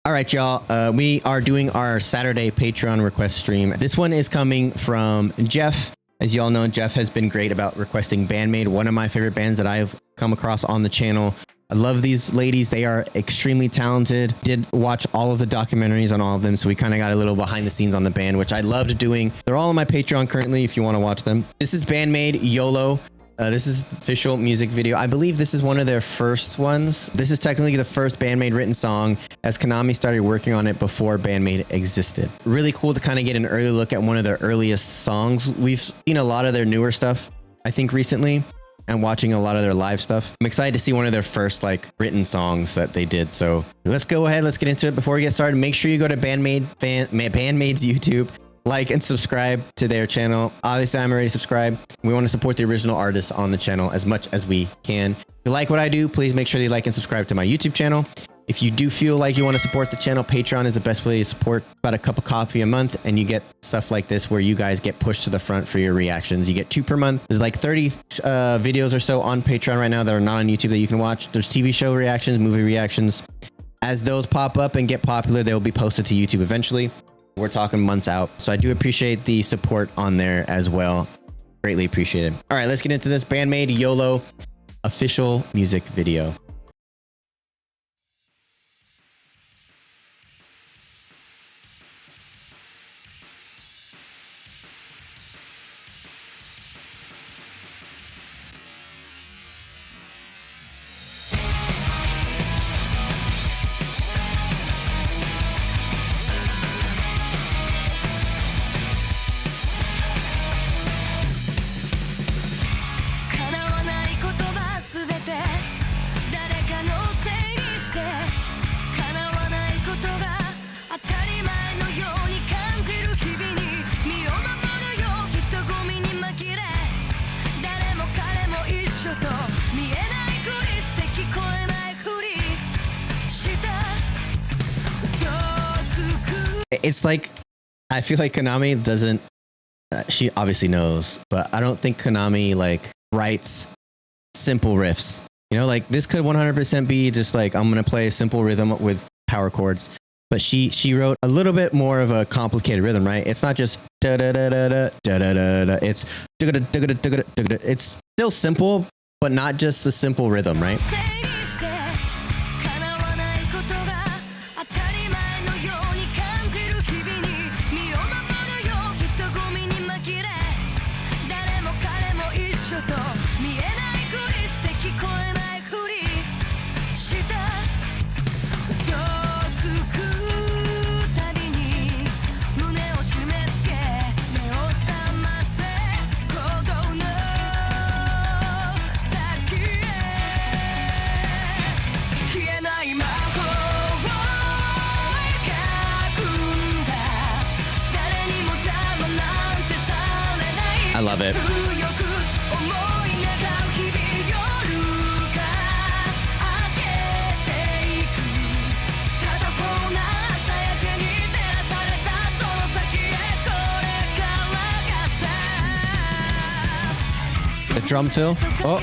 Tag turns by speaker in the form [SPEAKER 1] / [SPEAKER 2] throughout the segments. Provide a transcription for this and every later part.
[SPEAKER 1] All right, y'all. We are doing our Saturday Patreon request stream. This one is coming from Jeff. As y'all know, Jeff has been great about requesting Band-Maid, one of my favorite bands that I've come across on the channel. I love these ladies. They are extremely talented. Did watch all of the documentaries on all of them, so we kind of got a little behind the scenes on the band, which I loved doing. They're all on my Patreon currently if you want to watch them. This is Band-Maid, YOLO. This is official music video. I believe this is one of their first ones. This is technically the first Band-Maid written song, as Konami started working on it before Band-Maid existed. Really cool to kind of get an early look at one of their earliest songs. We've seen a lot of their newer stuff, I think, recently, and watching a lot of their live stuff. I'm excited to see one of their first like written songs that they did. So let's go ahead. Let's get into it. Before we get started, make sure you go to Band-Maid's YouTube. Like and subscribe to their channel. Obviously, I'm already subscribed. We want to support the original artists on the channel as much as we can. If you like what I do, please make sure you like and subscribe to my YouTube channel. If you do feel like you want to support the channel, Patreon is the best way to support. About a cup of coffee a month, and you get stuff like this where you guys get pushed to the front for your reactions. You get 2 per month. There's like 30 videos or so on Patreon right now that are not on YouTube that you can watch. There's TV show reactions, movie reactions. As those pop up and get popular, they will be posted to YouTube eventually. We're talking months out. So I do appreciate the support on there as well. Greatly appreciated. All right, let's get into this Band-Maid YOLO official music video. It's like, I feel like Konami doesn't, she obviously knows, but I don't think Konami like writes simple riffs. You know, like this could 100% be just like, I'm going to play a simple rhythm with power chords, but she wrote a little bit more of a complicated rhythm, right? It's not just da da da da da da da da da. It's da da da da da da da. It's still simple, but not just the simple rhythm, right? I love it. The drum fill. Oh.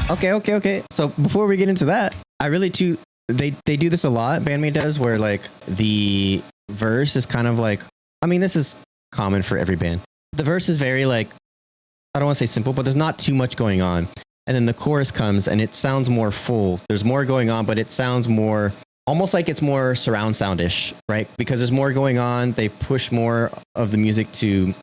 [SPEAKER 1] Okay. So before we get into that, I really too, they do this a lot. Band-Maid does, where like the verse is kind of like, I mean, this is common for every band. The verse is very like, I don't want to say simple, but there's not too much going on. And then the chorus comes and it sounds more full. There's more going on, but it sounds more, almost like it's more surround sound-ish, right? Because there's more going on. They push more of the music to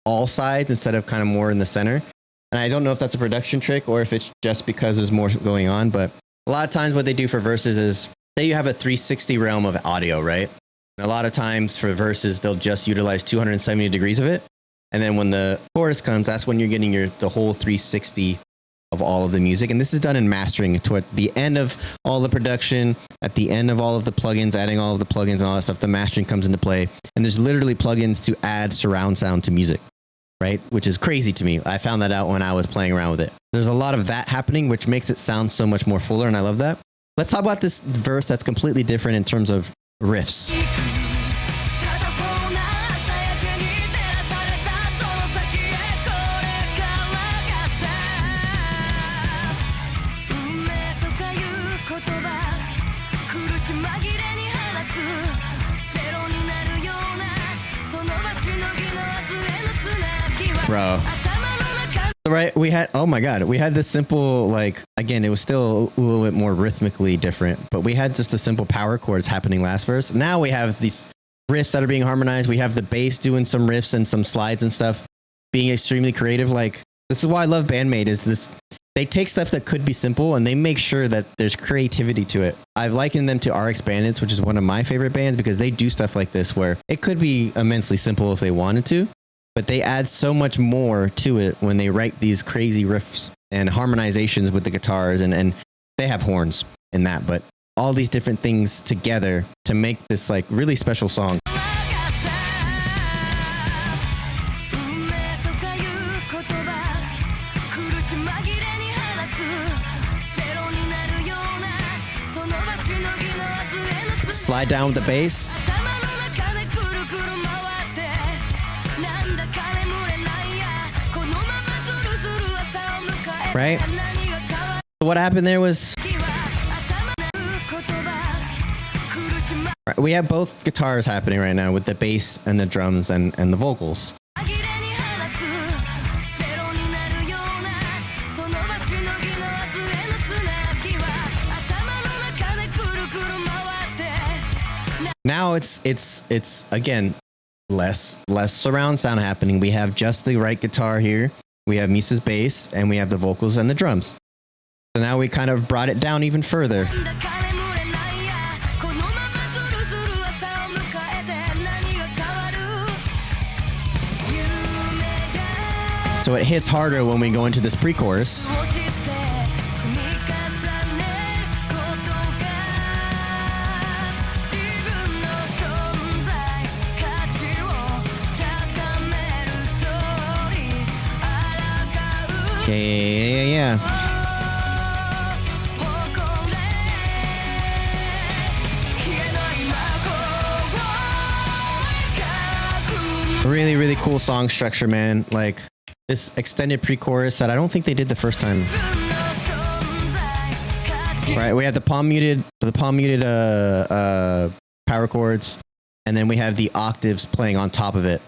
[SPEAKER 1] all sides instead of kind of more in the center. And I don't know if that's a production trick or if it's just because there's more going on, but a lot of times what they do for verses is, say you have a 360 realm of audio, right? And a lot of times for verses, they'll just utilize 270 degrees of it. And then when the chorus comes, that's when you're getting the whole 360 of all of the music. And this is done in mastering toward the end of all the production, at the end of all of the plugins, adding all of the plugins and all that stuff, the mastering comes into play. And there's literally plugins to add surround sound to music, right? Which is crazy to me. I found that out when I was playing around with it. There's a lot of that happening, which makes it sound so much more fuller. And I love that. Let's talk about this verse that's completely different in terms of riffs. Bro. Right, we had, oh my god, we had this simple, like, again, it was still a little bit more rhythmically different, but we had just the simple power chords happening last verse. Now we have these riffs that are being harmonized. We have the bass doing some riffs and some slides and stuff, being extremely creative. Like, this is why I love Band-Maid, is this, they take stuff that could be simple and they make sure that there's creativity to it. I've likened them to RX Bandits, which is one of my favorite bands, because they do stuff like this where it could be immensely simple if they wanted to, but they add so much more to it when they write these crazy riffs and harmonizations with the guitars, and they have horns in that, but all these different things together to make this like really special song. Slide down with the bass. Right? So what happened there was we have both guitars happening right now with the bass and the drums and the vocals. Now it's again less surround sound happening. We have just the right guitar here. We have Misa's bass, and we have the vocals and the drums. So now we kind of brought it down even further. So it hits harder when we go into this pre-chorus. Yeah. Really, really cool song structure, man. Like this extended pre-chorus that I don't think they did the first time. Right, we have the palm muted power chords, and then we have the octaves playing on top of it.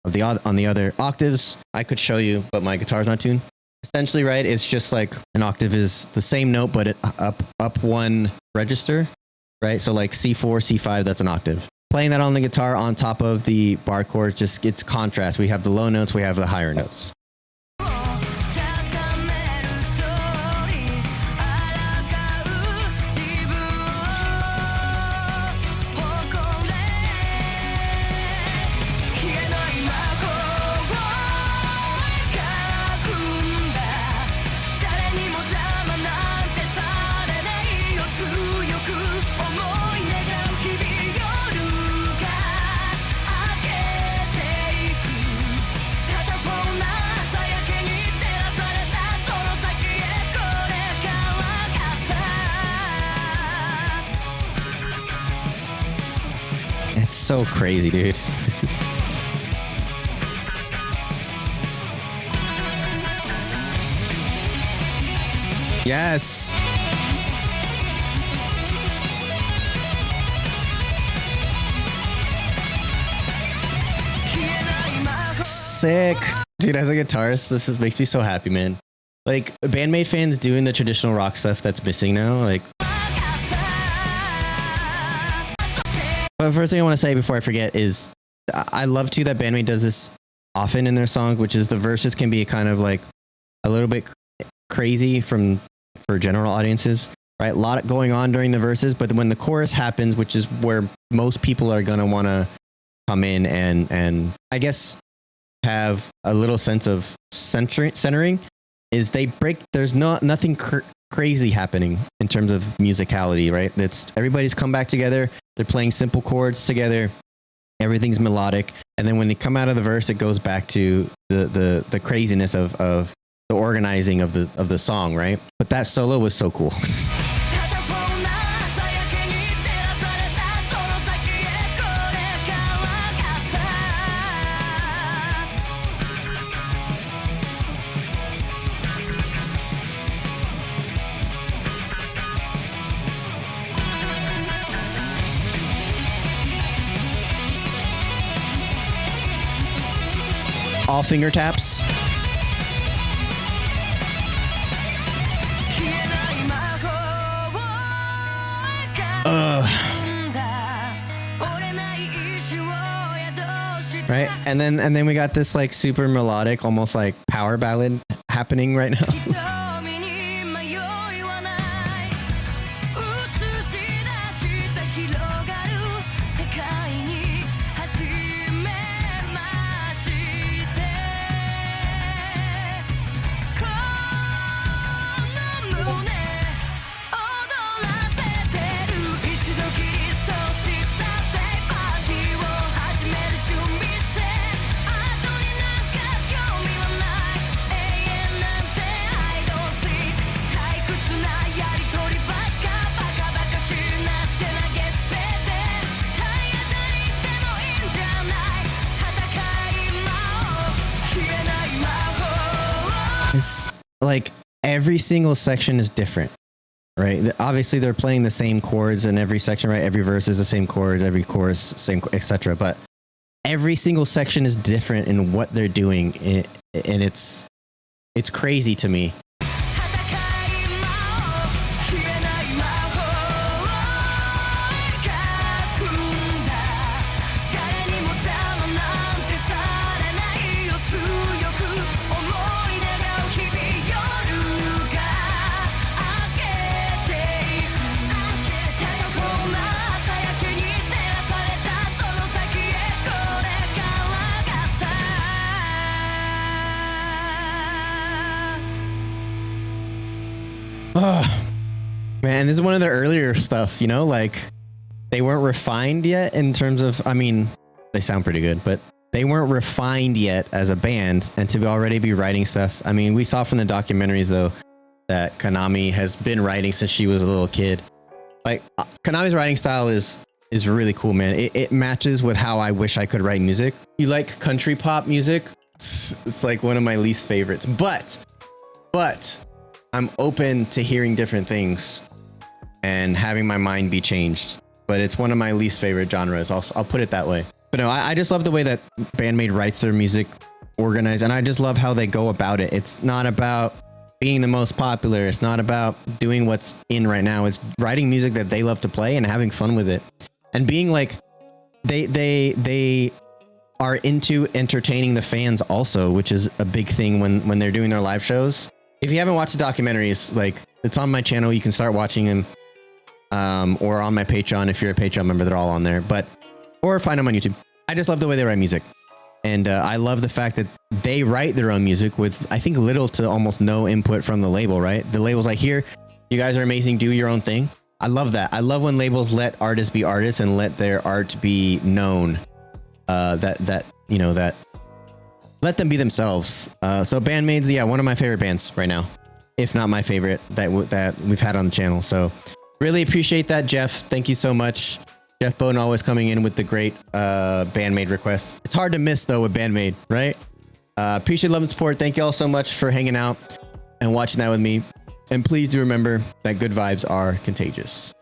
[SPEAKER 1] On the other octaves, I could show you, but my guitar's not tuned. Essentially, right, it's just like an octave is the same note, but it up one register, right? So like C4, C5, that's an octave. Playing that on the guitar on top of the bar chords just gets contrast. We have the low notes, we have the higher notes. It's so crazy, dude. Yes. Sick. Dude, as a guitarist, this makes me so happy, man. Like, Band-Maid fans doing the traditional rock stuff that's missing now, like... But first thing I want to say before I forget is I love too that Band-Maid does this often in their songs, which is the verses can be kind of like a little bit crazy for general audiences, right? A lot going on during the verses, but when the chorus happens, which is where most people are gonna want to come in and I guess have a little sense of centering, is they break. There's nothing crazy happening in terms of musicality, right? It's everybody's come back together. They're playing simple chords together. Everything's melodic, and then when they come out of the verse, it goes back to the craziness of the organizing of the song, right? But that solo was so cool. all finger taps. Right, and then we got this like super melodic, almost like power ballad happening right now. It's like every single section is different, right? Obviously, they're playing the same chords in every section, right? Every verse is the same chords, every chorus, same, etc. But every single section is different in what they're doing, and it's crazy to me. Oh, man, this is one of the earlier stuff, you know, like they weren't refined yet in terms of, I mean, they sound pretty good, but they weren't refined yet as a band, and to already be writing stuff. I mean, we saw from the documentaries though, that Konami has been writing since she was a little kid. Like Konami's writing style is really cool, man. It matches with how I wish I could write music. You like country pop music? It's like one of my least favorites, but I'm open to hearing different things and having my mind be changed. But it's one of my least favorite genres. I'll put it that way. But no, I just love the way that Band-Maid writes their music organized, and I just love how they go about it. It's not about being the most popular. It's not about doing what's in right now. It's writing music that they love to play and having fun with it, and being like they are into entertaining the fans also, which is a big thing when they're doing their live shows. If you haven't watched the documentaries, like it's on my channel, you can start watching them, or on my Patreon. If you're a Patreon member, they're all on there, or find them on YouTube. I just love the way they write music. And I love the fact that they write their own music with, I think, little to almost no input from the label, right? The label's like, here, you guys are amazing, do your own thing. I love that. I love when labels let artists be artists and let their art be known. That let them be themselves. So Band-Maid's, yeah, one of my favorite bands right now, if not my favorite that we've had on the channel. So really appreciate that, Jeff. Thank you so much. Jeff Bowden always coming in with the great Band-Maid requests. It's hard to miss though with Band-Maid, right? Appreciate love and support. Thank you all so much for hanging out and watching that with me. And please do remember that good vibes are contagious.